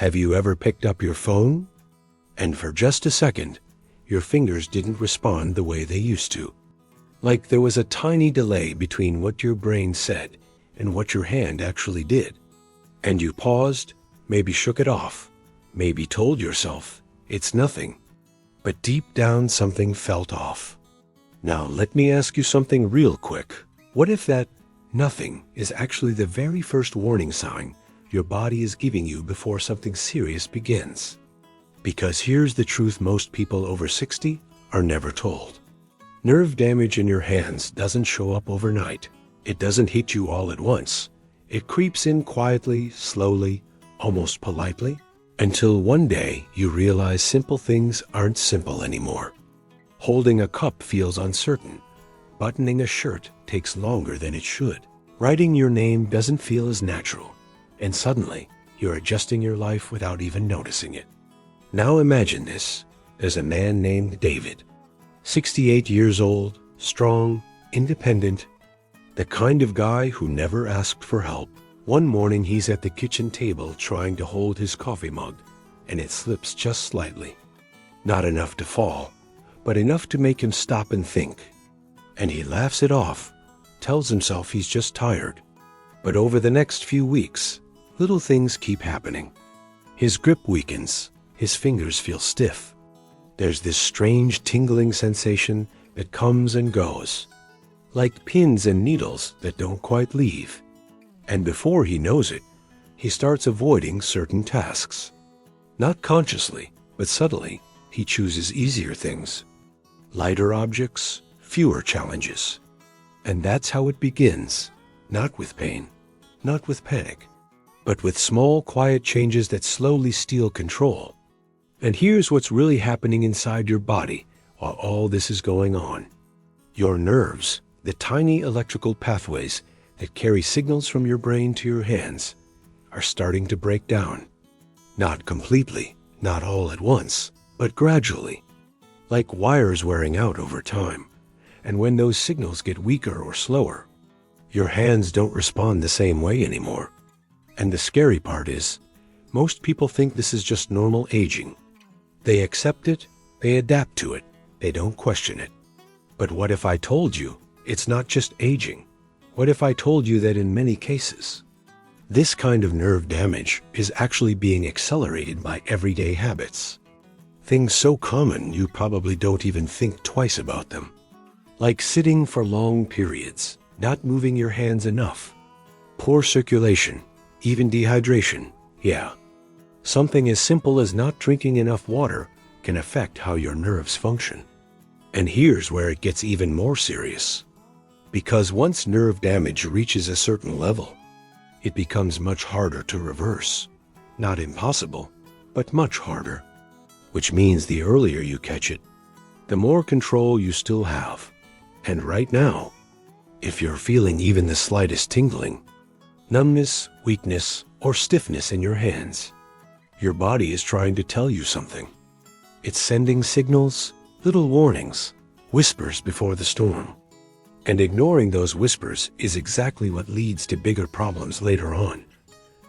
Have you ever picked up your phone? And for just a second, your fingers didn't respond the way they used to. Like there was a tiny delay between what your brain said and what your hand actually did. And you paused, maybe shook it off, maybe told yourself, it's nothing. But deep down something felt off. Now let me ask you something real quick. What if that nothing is actually the very first warning sign your body is giving you before something serious begins? Because here's the truth most people over 60 are never told. Nerve damage in your hands doesn't show up overnight. It doesn't hit you all at once. It creeps in quietly, slowly, almost politely, until one day you realize simple things aren't simple anymore. Holding a cup feels uncertain. Buttoning a shirt takes longer than it should. Writing your name doesn't feel as natural. And suddenly, you're adjusting your life without even noticing it. Now imagine this. There's a man named David. 68 years old, strong, independent, the kind of guy who never asked for help. One morning he's at the kitchen table trying to hold his coffee mug, and it slips just slightly. Not enough to fall, but enough to make him stop and think. And he laughs it off, tells himself he's just tired. But over the next few weeks, little things keep happening. His grip weakens, his fingers feel stiff. There's this strange tingling sensation that comes and goes, like pins and needles that don't quite leave. And before he knows it, he starts avoiding certain tasks. Not consciously, but subtly, he chooses easier things, lighter objects, fewer challenges. And that's how it begins, not with pain, not with panic, but with small, quiet changes that slowly steal control. And here's what's really happening inside your body while all this is going on. Your nerves, the tiny electrical pathways that carry signals from your brain to your hands, are starting to break down. Not completely, not all at once, but gradually, like wires wearing out over time. And when those signals get weaker or slower, your hands don't respond the same way anymore. And the scary part is, most people think this is just normal aging. They accept it, they adapt to it, they don't question it. But what if I told you it's not just aging? What if I told you that in many cases, this kind of nerve damage is actually being accelerated by everyday habits? Things so common you probably don't even think twice about them. Like sitting for long periods, not moving your hands enough, poor circulation, even dehydration, yeah. Something as simple as not drinking enough water can affect how your nerves function. And here's where it gets even more serious. Because once nerve damage reaches a certain level, it becomes much harder to reverse. Not impossible, but much harder. Which means the earlier you catch it, the more control you still have. And right now, if you're feeling even the slightest tingling, numbness, weakness, or stiffness in your hands, your body is trying to tell you something. It's sending signals, little warnings, whispers before the storm. And ignoring those whispers is exactly what leads to bigger problems later on.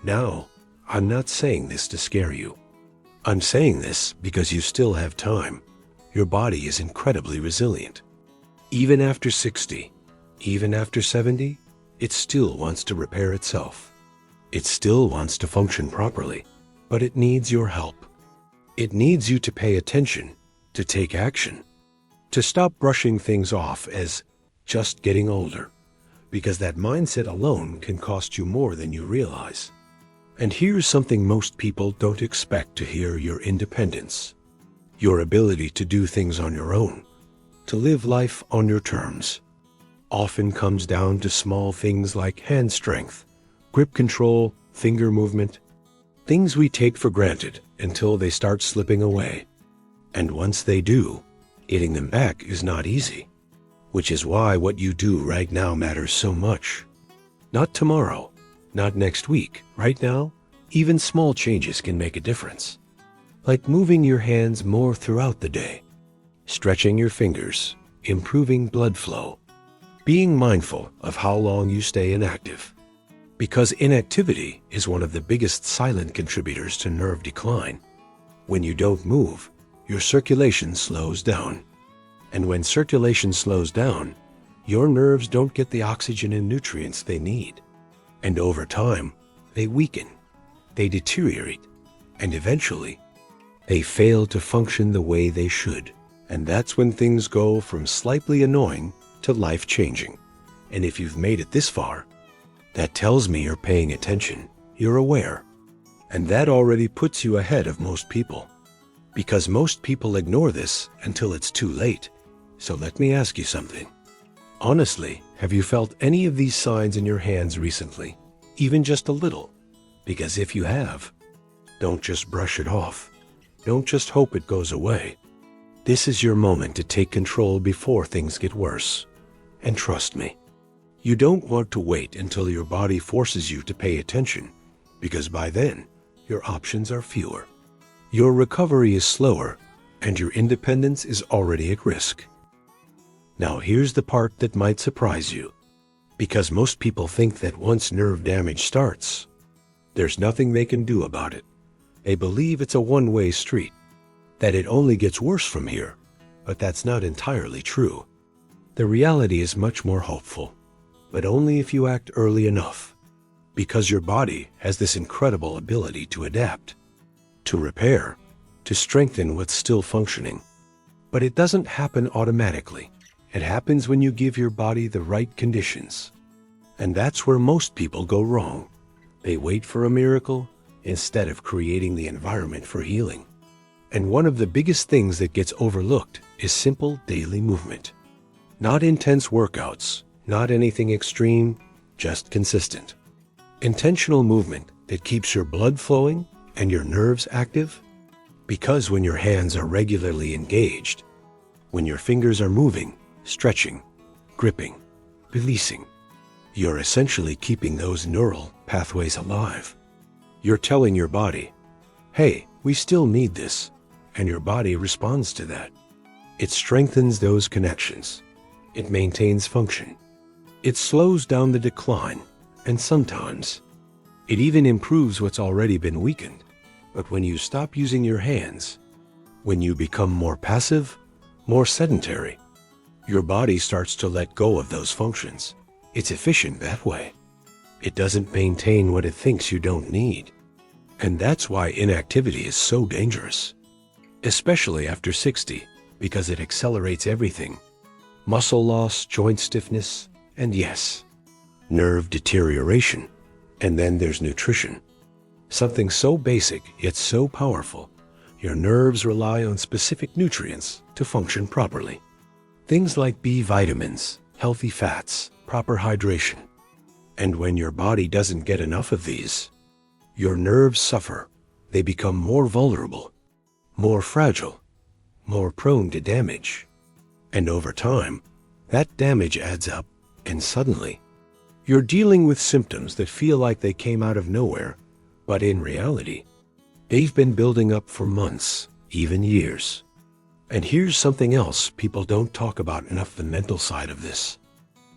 Now, I'm not saying this to scare you. I'm saying this because you still have time. Your body is incredibly resilient. Even after 60, even after 70, it still wants to repair itself. It still wants to function properly. But it needs your help. It needs you to pay attention, to take action, to stop brushing things off as just getting older, because that mindset alone can cost you more than you realize. And here's something most people don't expect to hear: your independence, your ability to do things on your own, to live life on your terms, often comes down to small things like hand strength, grip control, finger movement, things we take for granted until they start slipping away. And once they do, getting them back is not easy, which is why what you do right now matters so much. Not tomorrow, not next week, right now, even small changes can make a difference. Like moving your hands more throughout the day, stretching your fingers, improving blood flow, being mindful of how long you stay inactive. Because inactivity is one of the biggest silent contributors to nerve decline. When you don't move, your circulation slows down. And when circulation slows down, your nerves don't get the oxygen and nutrients they need. And over time, they weaken, they deteriorate, and eventually, they fail to function the way they should. And that's when things go from slightly annoying to life-changing. And if you've made it this far, that tells me you're paying attention, you're aware. And that already puts you ahead of most people. Because most people ignore this until it's too late. So let me ask you something. Honestly, have you felt any of these signs in your hands recently? Even just a little? Because if you have, don't just brush it off. Don't just hope it goes away. This is your moment to take control before things get worse. And trust me, you don't want to wait until your body forces you to pay attention, because by then, your options are fewer. Your recovery is slower, and your independence is already at risk. Now here's the part that might surprise you. Because most people think that once nerve damage starts, there's nothing they can do about it. They believe it's a one-way street, that it only gets worse from here, but that's not entirely true. The reality is much more hopeful, but only if you act early enough, because your body has this incredible ability to adapt, to repair, to strengthen what's still functioning. But it doesn't happen automatically. It happens when you give your body the right conditions. And that's where most people go wrong. They wait for a miracle instead of creating the environment for healing. And one of the biggest things that gets overlooked is simple daily movement. Not intense workouts, not anything extreme, just consistent. Intentional movement that keeps your blood flowing and your nerves active. Because when your hands are regularly engaged, when your fingers are moving, stretching, gripping, releasing, you're essentially keeping those neural pathways alive. You're telling your body, hey, we still need this, and your body responds to that. It strengthens those connections. It maintains function. It slows down the decline, and sometimes it even improves what's already been weakened. But when you stop using your hands, when you become more passive, more sedentary, your body starts to let go of those functions. It's efficient that way. It doesn't maintain what it thinks you don't need. And that's why inactivity is so dangerous, especially after 60, because it accelerates everything. Muscle loss, joint stiffness, and yes, nerve deterioration. And then there's nutrition. Something so basic yet so powerful. Your nerves rely on specific nutrients to function properly. Things like B vitamins, healthy fats, proper hydration. And when your body doesn't get enough of these, your nerves suffer. They become more vulnerable, more fragile, more prone to damage. And over time, that damage adds up, and suddenly, you're dealing with symptoms that feel like they came out of nowhere, but in reality, they've been building up for months, even years. And here's something else people don't talk about enough: the mental side of this.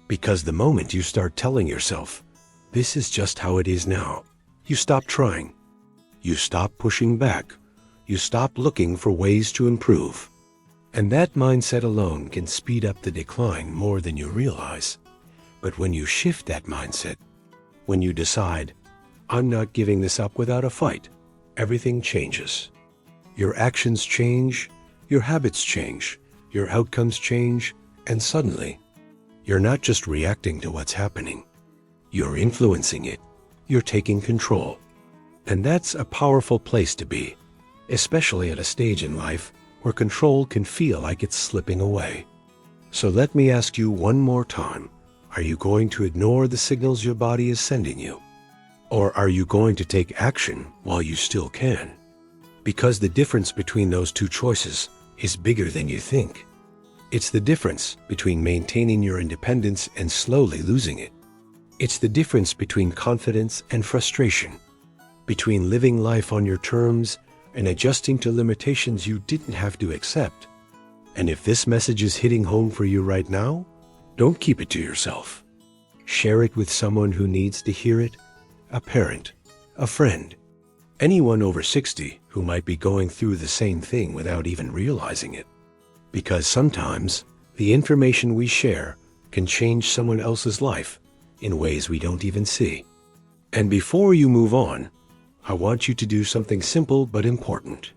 Because the moment you start telling yourself, this is just how it is now, you stop trying. You stop pushing back. You stop looking for ways to improve. And that mindset alone can speed up the decline more than you realize. But when you shift that mindset, when you decide, I'm not giving this up without a fight, everything changes. Your actions change, your habits change, your outcomes change, and suddenly, you're not just reacting to what's happening. You're influencing it. You're taking control. And that's a powerful place to be, especially at a stage in life where control can feel like it's slipping away. So let me ask you one more time. Are you going to ignore the signals your body is sending you? Or are you going to take action while you still can? Because the difference between those two choices is bigger than you think. It's the difference between maintaining your independence and slowly losing it. It's the difference between confidence and frustration, between living life on your terms and adjusting to limitations you didn't have to accept. And if this message is hitting home for you right now, don't keep it to yourself. Share it with someone who needs to hear it, a parent, a friend, anyone over 60 who might be going through the same thing without even realizing it. Because sometimes the information we share can change someone else's life in ways we don't even see. And before you move on, I want you to do something simple but important.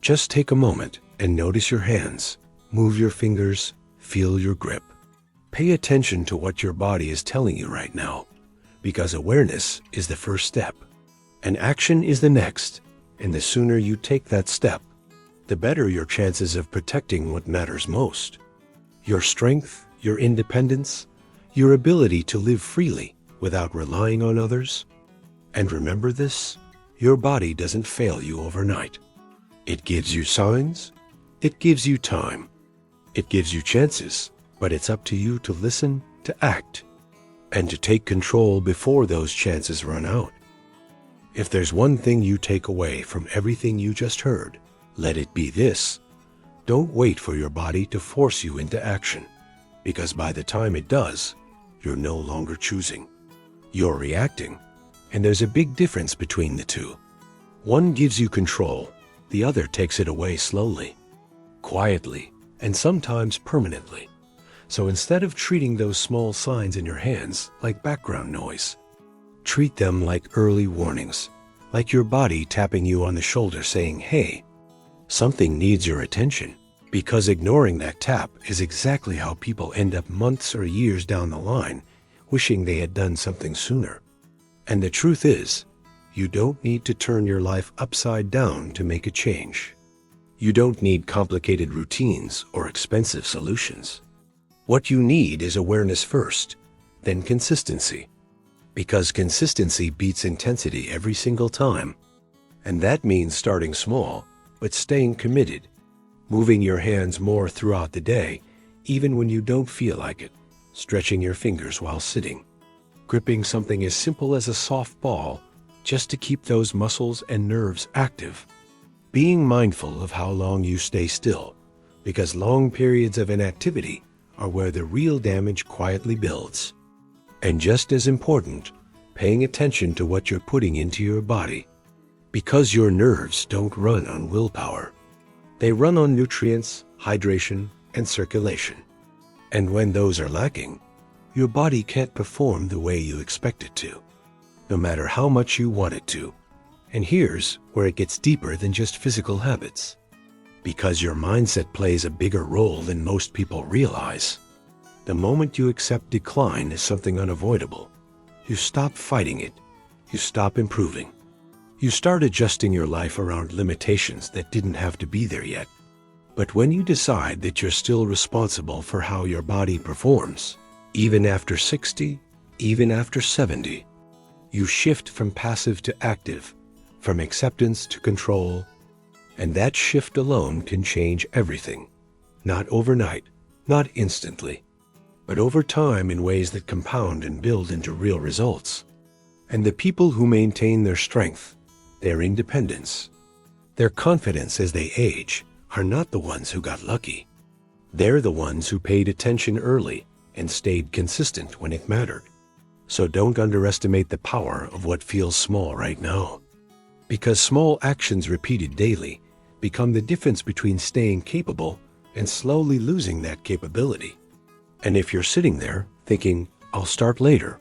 Just take a moment and notice your hands, move your fingers, feel your grip. Pay attention to what your body is telling you right now, because awareness is the first step, and action is the next, and the sooner you take that step, the better your chances of protecting what matters most. Your strength, your independence, your ability to live freely without relying on others. And remember this, your body doesn't fail you overnight. It gives you signs, it gives you time, it gives you chances, but it's up to you to listen, to act, and to take control before those chances run out. If there's one thing you take away from everything you just heard, let it be this: don't wait for your body to force you into action, because by the time it does, you're no longer choosing. You're reacting, and there's a big difference between the two. One gives you control, the other takes it away slowly, quietly, and sometimes permanently. So instead of treating those small signs in your hands like background noise, treat them like early warnings, like your body tapping you on the shoulder saying, "Hey, something needs your attention." Because ignoring that tap is exactly how people end up months or years down the line, wishing they had done something sooner. And the truth is, you don't need to turn your life upside down to make a change. You don't need complicated routines or expensive solutions. What you need is awareness first, then consistency. Because consistency beats intensity every single time. And that means starting small, but staying committed. Moving your hands more throughout the day, even when you don't feel like it. Stretching your fingers while sitting. Gripping something as simple as a soft ball, just to keep those muscles and nerves active. Being mindful of how long you stay still, because long periods of inactivity are where the real damage quietly builds. And just as important, paying attention to what you're putting into your body. Because your nerves don't run on willpower. They run on nutrients, hydration, and circulation. And when those are lacking, your body can't perform the way you expect it to, no matter how much you want it to. And here's where it gets deeper than just physical habits. Because your mindset plays a bigger role than most people realize. The moment you accept decline as something unavoidable, you stop fighting it, you stop improving. You start adjusting your life around limitations that didn't have to be there yet. But when you decide that you're still responsible for how your body performs, even after 60, even after 70, you shift from passive to active, from acceptance to control, and that shift alone can change everything. Not overnight, not instantly, but over time in ways that compound and build into real results. And the people who maintain their strength, their independence, their confidence as they age, are not the ones who got lucky. They're the ones who paid attention early and stayed consistent when it mattered. So don't underestimate the power of what feels small right now. Because small actions repeated daily become the difference between staying capable and slowly losing that capability. And if you're sitting there thinking, "I'll start later,"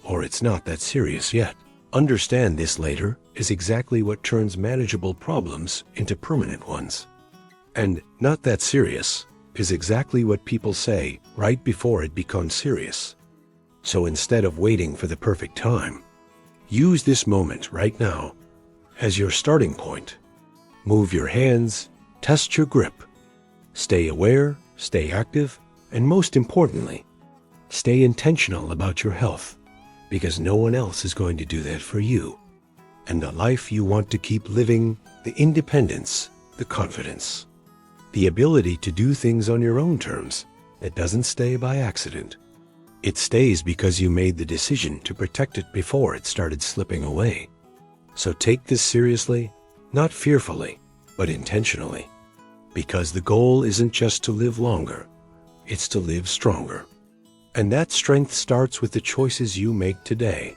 or "It's not that serious yet," understand this later is exactly what turns manageable problems into permanent ones. And "not that serious" is exactly what people say right before it becomes serious. So instead of waiting for the perfect time, use this moment right now as your starting point. Move your hands, test your grip, stay aware, stay active, and most importantly, stay intentional about your health, because no one else is going to do that for you. And the life you want to keep living, the independence, the confidence, the ability to do things on your own terms, that doesn't stay by accident. It stays because you made the decision to protect it before it started slipping away. So take this seriously, not fearfully, but intentionally. Because the goal isn't just to live longer, it's to live stronger. And that strength starts with the choices you make today.